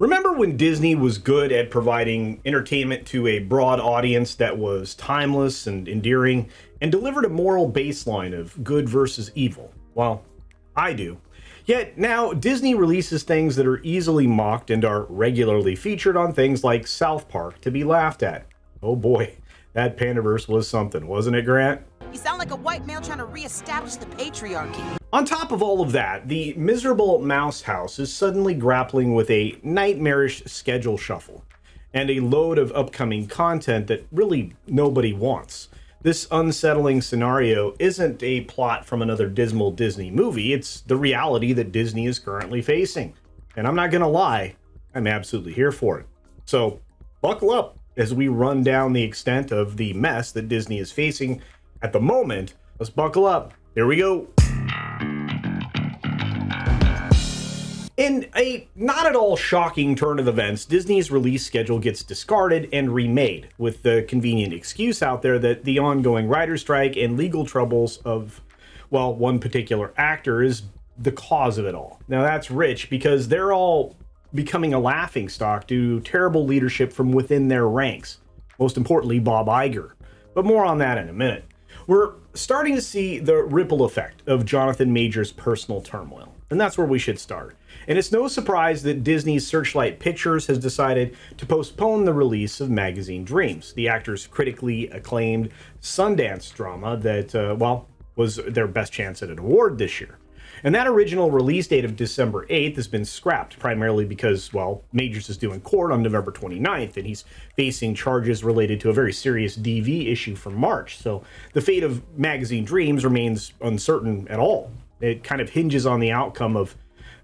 Remember when Disney was good at providing entertainment to a broad audience that was timeless and endearing and delivered a moral baseline of good versus evil? Well, I do. Yet now Disney releases things that are easily mocked and are regularly featured on things like South Park to be laughed at. Oh boy, that Pandaverse was something, wasn't it, Grant? You sound like a white male trying to reestablish the patriarchy. On top of all of that, the miserable Mouse House is suddenly grappling with a nightmarish schedule shuffle and a load of upcoming content that really nobody wants. This unsettling scenario isn't a plot from another dismal Disney movie, it's the reality that Disney is currently facing. And I'm not gonna lie, I'm absolutely here for it. So buckle up as we run down the extent of the mess that Disney is facing at the moment. Let's buckle up. Here we go. In a not at all shocking turn of events, Disney's release schedule gets discarded and remade, with the convenient excuse out there that the ongoing writer's strike and legal troubles of, well, one particular actor is the cause of it all. Now that's rich because they're all becoming a laughingstock due to terrible leadership from within their ranks. Most importantly, Bob Iger. But more on that in a minute. We're starting to see the ripple effect of Jonathan Majors' personal turmoil, and that's where we should start. And it's no surprise that Disney's Searchlight Pictures has decided to postpone the release of Magazine Dreams, the actor's critically acclaimed Sundance drama that, was their best chance at an award this year. And that original release date of December 8th has been scrapped, primarily because, well, Majors is due in court on November 29th, and he's facing charges related to a very serious DV issue from March. So the fate of Magazine Dreams remains uncertain at all. It kind of hinges on the outcome of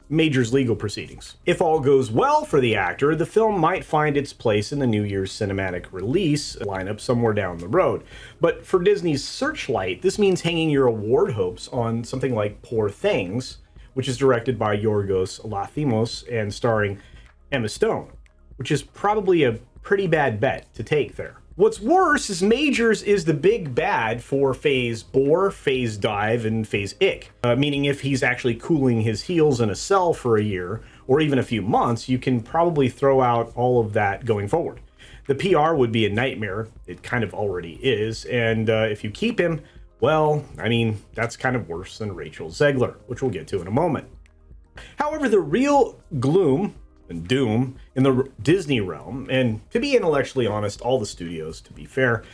Major's legal proceedings. If all goes well for the actor, the film might find its place in the New Year's cinematic release lineup somewhere down the road. But for Disney's Searchlight, this means hanging your award hopes on something like Poor Things, which is directed by Yorgos Lanthimos and starring Emma Stone, which is probably a pretty bad bet to take there. What's worse is Majors is the big bad for Phase Bore, Phase Dive, and Phase Ick. Meaning if he's actually cooling his heels in a cell for a year, or even a few months, you can probably throw out all of that going forward. The PR would be a nightmare, it kind of already is, and if you keep him, well, I mean, that's kind of worse than Rachel Zegler, which we'll get to in a moment. However, the real gloom and doom in the Disney realm, and to be intellectually honest, all the studios, to be fair,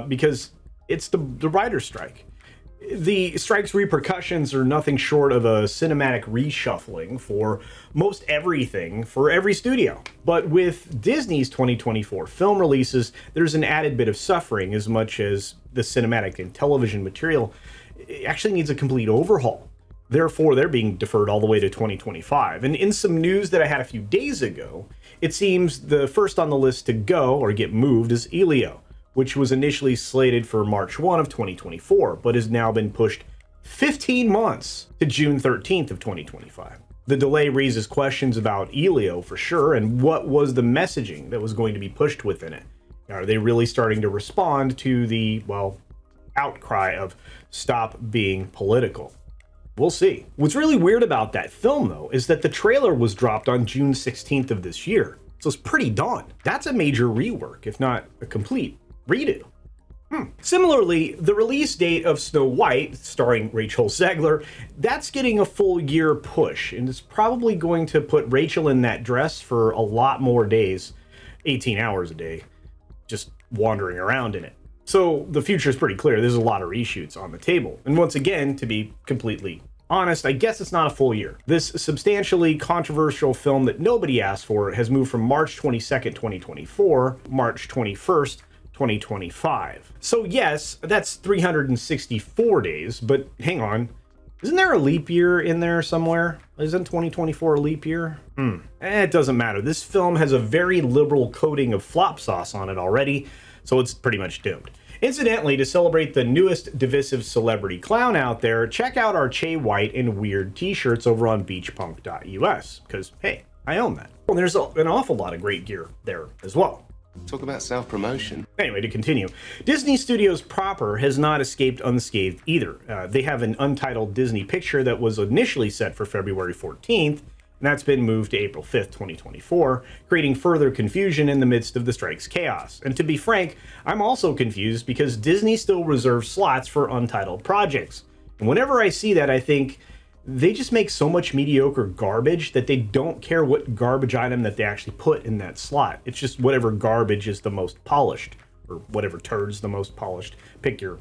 because it's the writer's strike. The strike's repercussions are nothing short of a cinematic reshuffling for most everything for every studio. But with Disney's 2024 film releases, there's an added bit of suffering as much as the cinematic and television material actually needs a complete overhaul. Therefore, they're being deferred all the way to 2025. And in some news that I had a few days ago, it seems the first on the list to go or get moved is Ilio, which was initially slated for March 1 of 2024, but has now been pushed 15 months to June 13th of 2025. The delay raises questions about Ilio for sure, and what was the messaging that was going to be pushed within it? Are they really starting to respond to the, well, outcry of stop being political? We'll see. What's really weird about that film, though, is that the trailer was dropped on June 16th of this year. So it's pretty done. That's a major rework, if not a complete redo. Similarly, the release date of Snow White, starring Rachel Zegler, that's getting a full year push, and it's probably going to put Rachel in that dress for a lot more days, 18 hours a day, just wandering around in it. So the future is pretty clear. There's a lot of reshoots on the table. And once again, to be completely honest, I guess it's not a full year. This substantially controversial film that nobody asked for has moved from March 22nd, 2024, March 21st, 2025. So yes, that's 364 days, but hang on. Isn't there a leap year in there somewhere? Isn't 2024 a leap year? It doesn't matter. This film has a very liberal coating of flop sauce on it already, so it's pretty much doomed. Incidentally, to celebrate the newest divisive celebrity clown out there, check out our Che White and Weird t-shirts over on beachpunk.us, because, hey, I own that. Well, there's an awful lot of great gear there as well. Talk about self-promotion. Anyway, to continue, Disney Studios proper has not escaped unscathed either. They have an Untitled Disney picture that was initially set for February 14th, and that's been moved to April 5th, 2024, creating further confusion in the midst of the strike's chaos. And to be frank, I'm also confused because Disney still reserves slots for Untitled projects. And whenever I see that, I think they just make so much mediocre garbage that they don't care what garbage item that they actually put in that slot. It's just whatever garbage is the most polished, or whatever turd's the most polished. Pick your,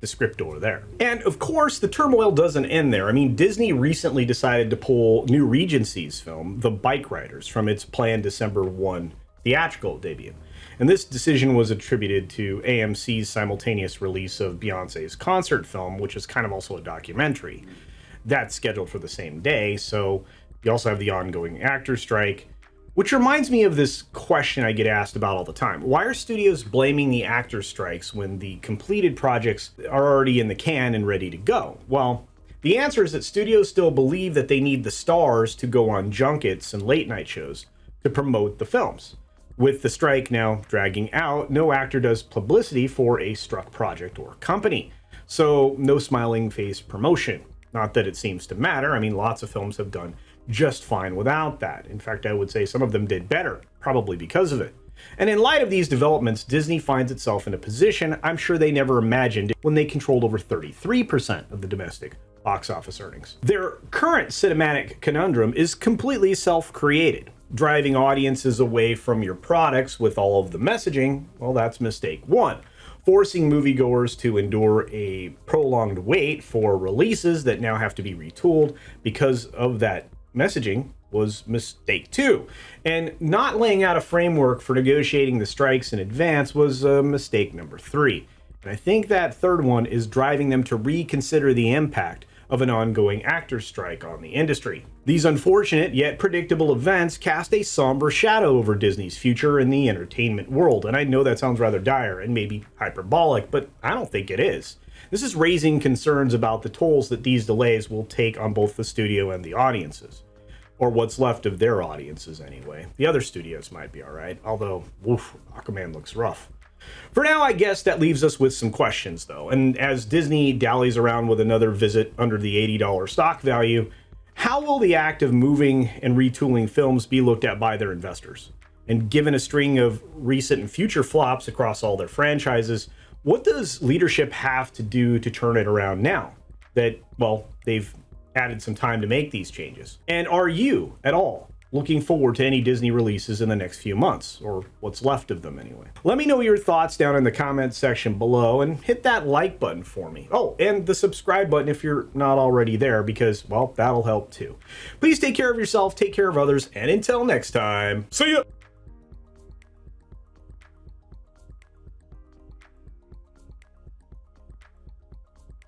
descriptor there. And of course, the turmoil doesn't end there. I mean, Disney recently decided to pull New Regency's film, The Bike Riders, from its planned December 1 theatrical debut. And this decision was attributed to AMC's simultaneous release of Beyonce's concert film, which is kind of also a documentary. That's scheduled for the same day, so you also have the ongoing actor strike, which reminds me of this question I get asked about all the time. Why are studios blaming the actor strikes when the completed projects are already in the can and ready to go? Well, the answer is that studios still believe that they need the stars to go on junkets and late night shows to promote the films. With the strike now dragging out, no actor does publicity for a struck project or company. So no smiling face promotion. Not that it seems to matter. I mean, lots of films have done just fine without that. In fact, I would say some of them did better, probably because of it. And in light of these developments, Disney finds itself in a position I'm sure they never imagined when they controlled over 33% of the domestic box office earnings. Their current cinematic conundrum is completely self-created. Driving audiences away from your products with all of the messaging, well, that's mistake one. Forcing moviegoers to endure a prolonged wait for releases that now have to be retooled because of that messaging was mistake two. And not laying out a framework for negotiating the strikes in advance was mistake number three. And I think that third one is driving them to reconsider the impact of an ongoing actor strike on the industry. These unfortunate yet predictable events cast a somber shadow over Disney's future in the entertainment world. And I know that sounds rather dire and maybe hyperbolic, but I don't think it is. This is raising concerns about the tolls that these delays will take on both the studio and the audiences. Or what's left of their audiences anyway. The other studios might be alright, although, woof, Aquaman looks rough. For now, I guess that leaves us with some questions, though. And as Disney dallies around with another visit under the $80 stock value, how will the act of moving and retooling films be looked at by their investors? And given a string of recent and future flops across all their franchises, what does leadership have to do to turn it around now that, well, they've added some time to make these changes? And are you, at all, looking forward to any Disney releases in the next few months, or what's left of them anyway? Let me know your thoughts down in the comments section below, and hit that like button for me. Oh, and the subscribe button if you're not already there, because, well, that'll help too. Please take care of yourself, take care of others, and until next time, see ya!